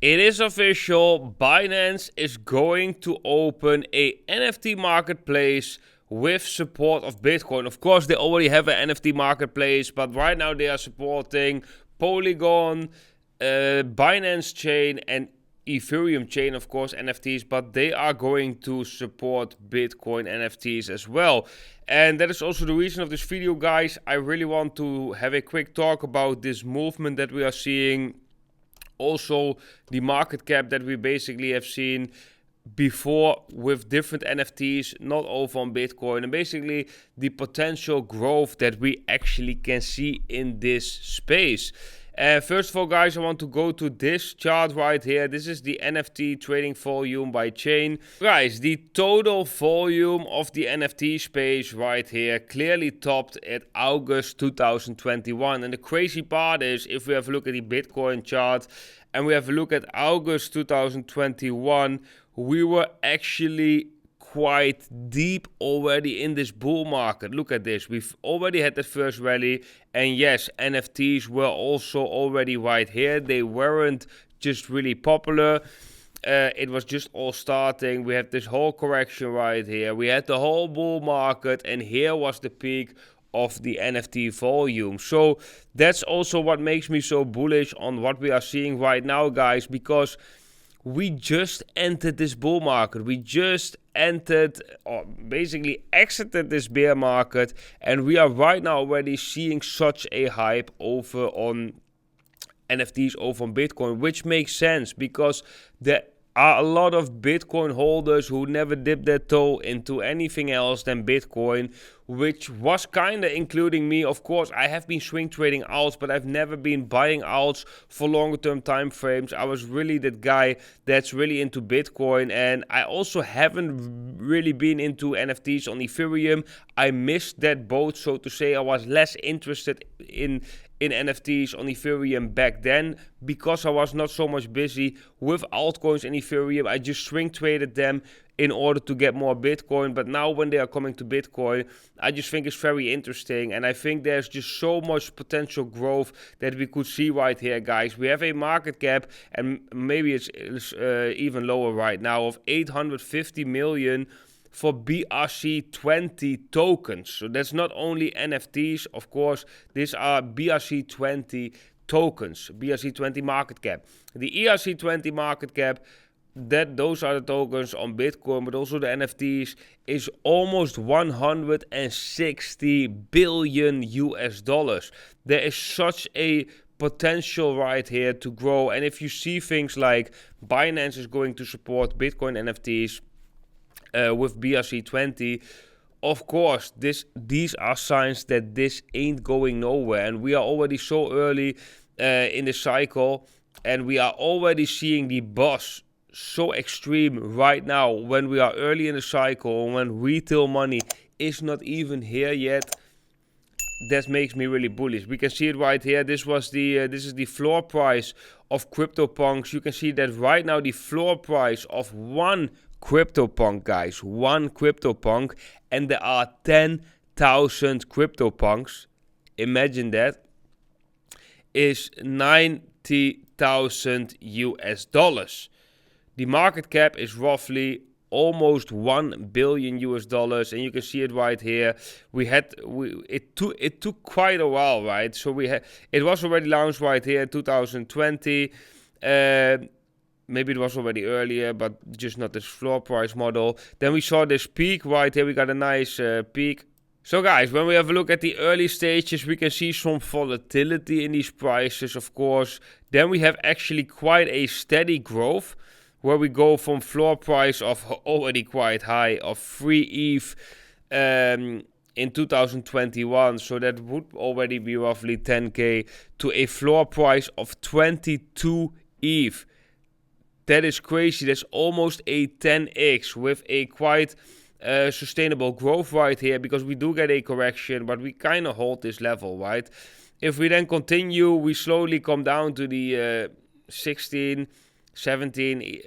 It is official, Binance is going to open a NFT marketplace with support of Bitcoin. Of course, they already have an NFT marketplace, but right now they are supporting Polygon, Binance chain, and Ethereum chain, of course, NFTs, but they are going to support Bitcoin NFTs as well. And that is also the reason of this video, guys. I really want to have a quick talk about this movement that we are seeing. Also, the market cap that we basically have seen before with different NFTs, not over on Bitcoin, and basically the potential growth that we actually can see in this space. First of all, guys, I want to go to this chart right here. This is the NFT trading volume by chain. Guys, the total volume of the NFT space right here clearly topped at August 2021. And the crazy part is, if we have a look at the Bitcoin chart and we have a look at August 2021, we were actually quite deep already in this bull market. Look at this. We've already had the first rally, and yes, NFTs were also already right here. They weren't just really popular. It was just all starting. We had this whole correction right here. We had the whole bull market, and here was the peak of the NFT volume. So that's also what makes me so bullish on what we are seeing right now, guys, because we just entered this bull market. We just entered, or basically exited this bear market, and we are right now already seeing such a hype over on NFTs, over on Bitcoin, which makes sense because there are a lot of Bitcoin holders who never dipped their toe into anything else than Bitcoin, which was kind of including me. Of course, I have been swing trading alts, but I've never been buying alts for longer term time frames. I was really that guy that's really into Bitcoin, and I also haven't really been into NFTs on Ethereum. I missed that boat, so to say. I was less interested in NFTs on Ethereum back then because I was not so much busy with altcoins in Ethereum. I just swing traded them in order to get more Bitcoin. But now when they are coming to Bitcoin, I just think it's very interesting. And I think there's just so much potential growth that we could see right here, guys. We have a market cap, and maybe it's even lower right now, of 850 million for BRC20 tokens. So that's not only NFTs, of course, these are BRC20 tokens, BRC20 market cap. The ERC20 market cap, those are the tokens on Bitcoin, but also the NFTs, is almost 160 billion US dollars. There is such a potential right here to grow. And if you see things like Binance is going to support Bitcoin NFTs, with BRC20, of course, these are signs that this ain't going nowhere. And we are already so early in the cycle, and we are already seeing the buzz so extreme right now when we are early in the cycle, when retail money is not even here yet. That makes me really bullish. We can see it right here. This is the floor price of CryptoPunks. You can see that right now the floor price of one CryptoPunk, guys, one CryptoPunk, and there are 10,000 CryptoPunks. Imagine that, is 90,000 US dollars. The market cap is roughly almost 1 billion US dollars, and you can see it right here. It took quite a while, right? So it was already launched right here, 2020. Maybe it was already earlier, but just not this floor price model. Then we saw this peak right here. We got a nice peak. So guys, when we have a look at the early stages, we can see some volatility in these prices, of course. Then we have actually quite a steady growth, where we go from floor price of already quite high of 3 ETH in 2021. So that would already be roughly 10k, to a floor price of 22 ETH. That is crazy. That's almost a 10x with a quite sustainable growth right here, because we do get a correction, but we kind of hold this level, right? If we then continue, we slowly come down to the 16, 17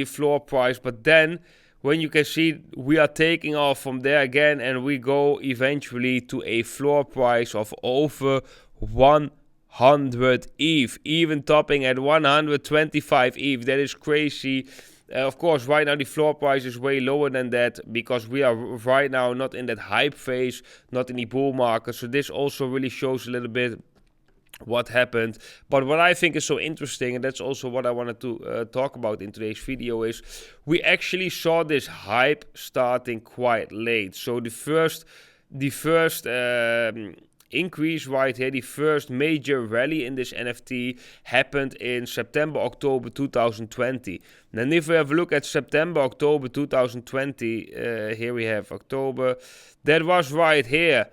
floor price, but then when you can see, we are taking off from there again, and we go eventually to a floor price of over 1 ETH, even topping at 125 ETH. That is crazy. Of course, right now the floor price is way lower than that because we are right now not in that hype phase, not in the bull market. So this also really shows a little bit what happened. But what I think is so interesting, and that's also what I wanted to talk about in today's video, is we actually saw this hype starting quite late. So the first increase right here, the first major rally in this NFT happened in September, October 2020. Then if we have a look at September, October 2020, here we have October, that was right here.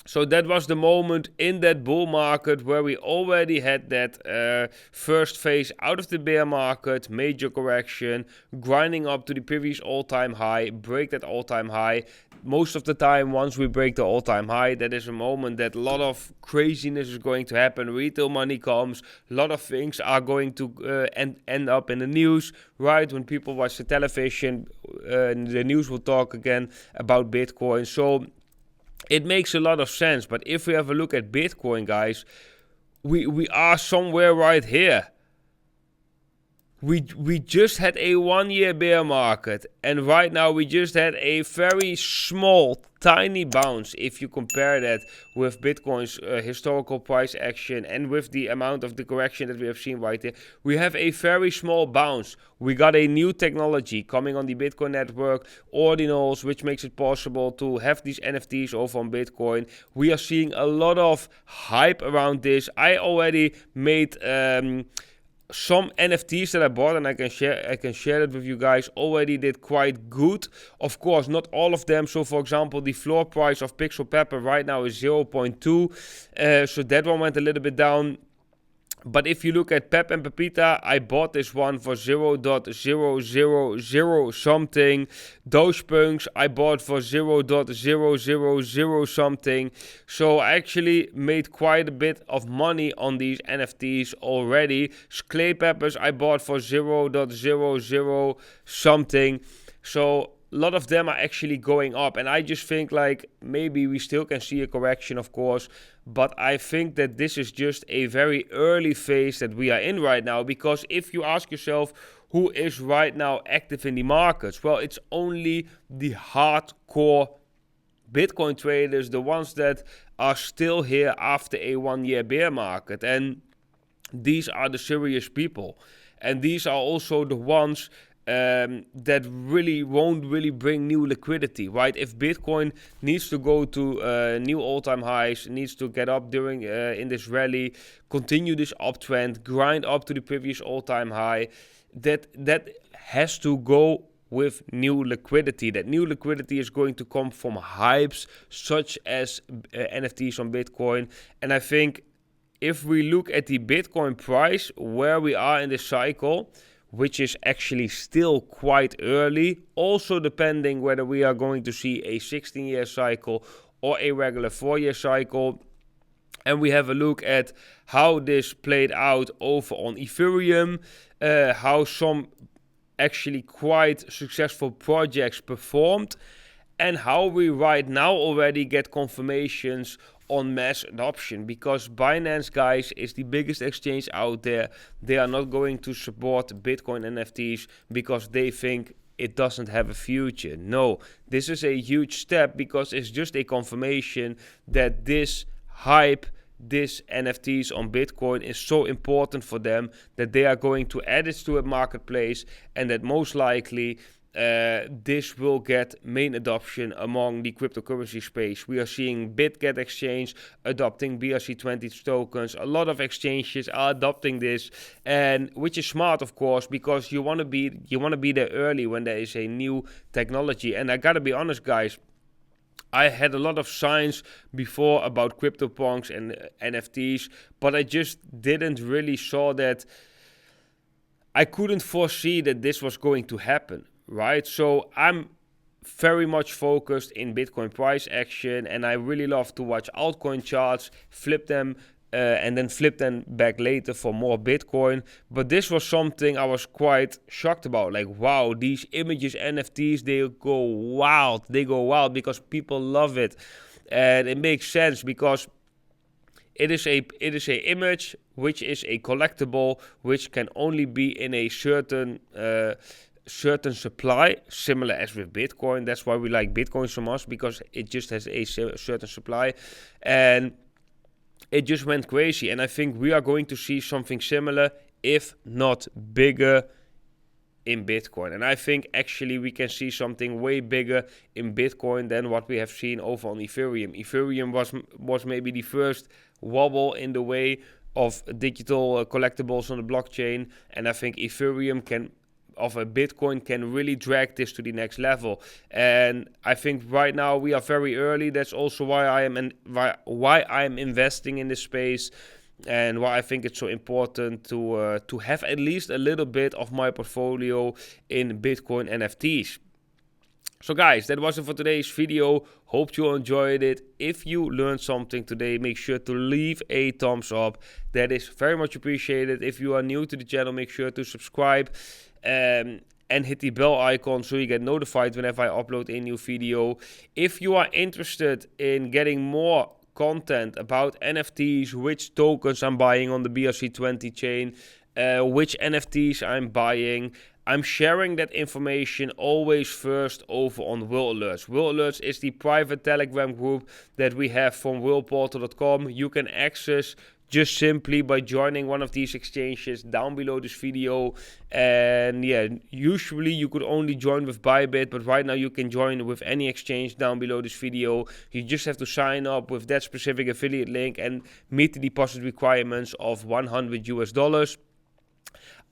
So that was the moment in that bull market where we already had that first phase out of the bear market, major correction, grinding up to the previous all-time high, break that all-time high. Most of the time, once we break the all-time high, that is a moment that a lot of craziness is going to happen. Retail money comes, a lot of things are going to end up in the news, right? When people watch the television, the news will talk again about Bitcoin. So it makes a lot of sense. But if we have a look at Bitcoin, guys, we are somewhere right here. We just had a 1 year bear market, and right now we just had a very small, tiny bounce. If you compare that with Bitcoin's historical price action and with the amount of the correction that we have seen right there, we have a very small bounce. We got a new technology coming on the Bitcoin network, ordinals, which makes it possible to have these NFTs over on Bitcoin. We are seeing a lot of hype around this. I already made some NFTs that I bought, and I can share that with you guys, already did quite good. Of course, not all of them. So for example, the floor price of Pixel Pepper right now is 0.2. So that one went a little bit down. But if you look at Pep and Pepita, I bought this one for 0.000 something. Dogepunks I bought for 0.000 something. So I actually made quite a bit of money on these NFTs already. Clay Peppers I bought for 0.00 something. So a lot of them are actually going up, and I just think like maybe we still can see a correction, of course, but I think that this is just a very early phase that we are in right now. Because if you ask yourself who is right now active in the markets, well, it's only the hardcore Bitcoin traders, the ones that are still here after a 1 year bear market, and these are the serious people, and these are also the ones that really won't really bring new liquidity, right? If Bitcoin needs to go to new all-time highs, needs to get up during in this rally, continue this uptrend, grind up to the previous all-time high, that has to go with new liquidity. That new liquidity is going to come from hypes such as NFTs on Bitcoin. And I think if we look at the Bitcoin price, where we are in this cycle, which is actually still quite early, also depending whether we are going to see a 16-year cycle or a regular 4-year cycle. And we have a look at how this played out over on Ethereum, how some actually quite successful projects performed, and how we right now already get confirmations on mass adoption, because Binance, guys, is the biggest exchange out there. They are not going to support Bitcoin NFTs because they think it doesn't have a future. No, this is a huge step because it's just a confirmation that this hype, this NFTs on Bitcoin is so important for them that they are going to add it to a marketplace, and that most likely this will get main adoption among the cryptocurrency space. We are seeing BitGet exchange adopting BRC20 tokens. A lot of exchanges are adopting this, and which is smart, of course, because you want to be there early when there is a new technology. And I gotta be honest, guys, I had a lot of signs before about CryptoPunks and NFTs, but I just didn't really saw that. I couldn't foresee that this was going to happen. Right, so I'm very much focused in Bitcoin price action, and I really love to watch altcoin charts, flip them, and then flip them back later for more Bitcoin. But this was something I was quite shocked about. Like, wow, these images, NFTs, they go wild because people love it, and it makes sense because It is a image which is a collectible, which can only be in a certain supply, similar as with Bitcoin. That's why we like Bitcoin so much, because it just has a certain supply, and it just went crazy. And I think we are going to see something similar, if not bigger, in Bitcoin. And I think actually we can see something way bigger in Bitcoin than what we have seen over on Ethereum. Ethereum was maybe the first wobble in the way of digital collectibles on the blockchain, and I think Ethereum of a Bitcoin can really drag this to the next level. And I think right now we are very early. That's also why I am investing in this space, and why I think it's so important to have at least a little bit of my portfolio in Bitcoin NFTs. So guys, that was it for today's video. Hope you enjoyed it. If you learned something today, make sure to leave a thumbs up. That is very much appreciated. If you are new to the channel, make sure to subscribe and hit the bell icon so you get notified whenever I upload a new video. If you are interested in getting more content about NFTs, which tokens I'm buying on the BRC20 chain, which NFTs I'm buying, I'm sharing that information always first over on WhaleAlerts. WhaleAlerts is the private Telegram group that we have from whaleportal.com. You can access just simply by joining one of these exchanges down below this video. And yeah, usually you could only join with Bybit, but right now you can join with any exchange down below this video. You just have to sign up with that specific affiliate link and meet the deposit requirements of $100.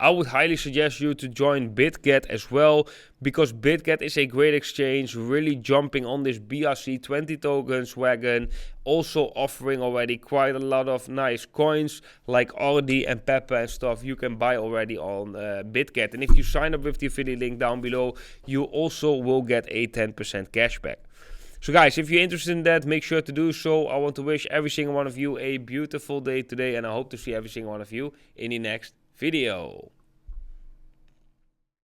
I would highly suggest you to join BitGet as well, because BitGet is a great exchange, really jumping on this BRC20 tokens wagon, also offering already quite a lot of nice coins like RD and Pepper and stuff you can buy already on BitGet. And if you sign up with the affiliate link down below, you also will get a 10% cashback. So guys, if you're interested in that, make sure to do so. I want to wish every single one of you a beautiful day today, and I hope to see every single one of you in the next video.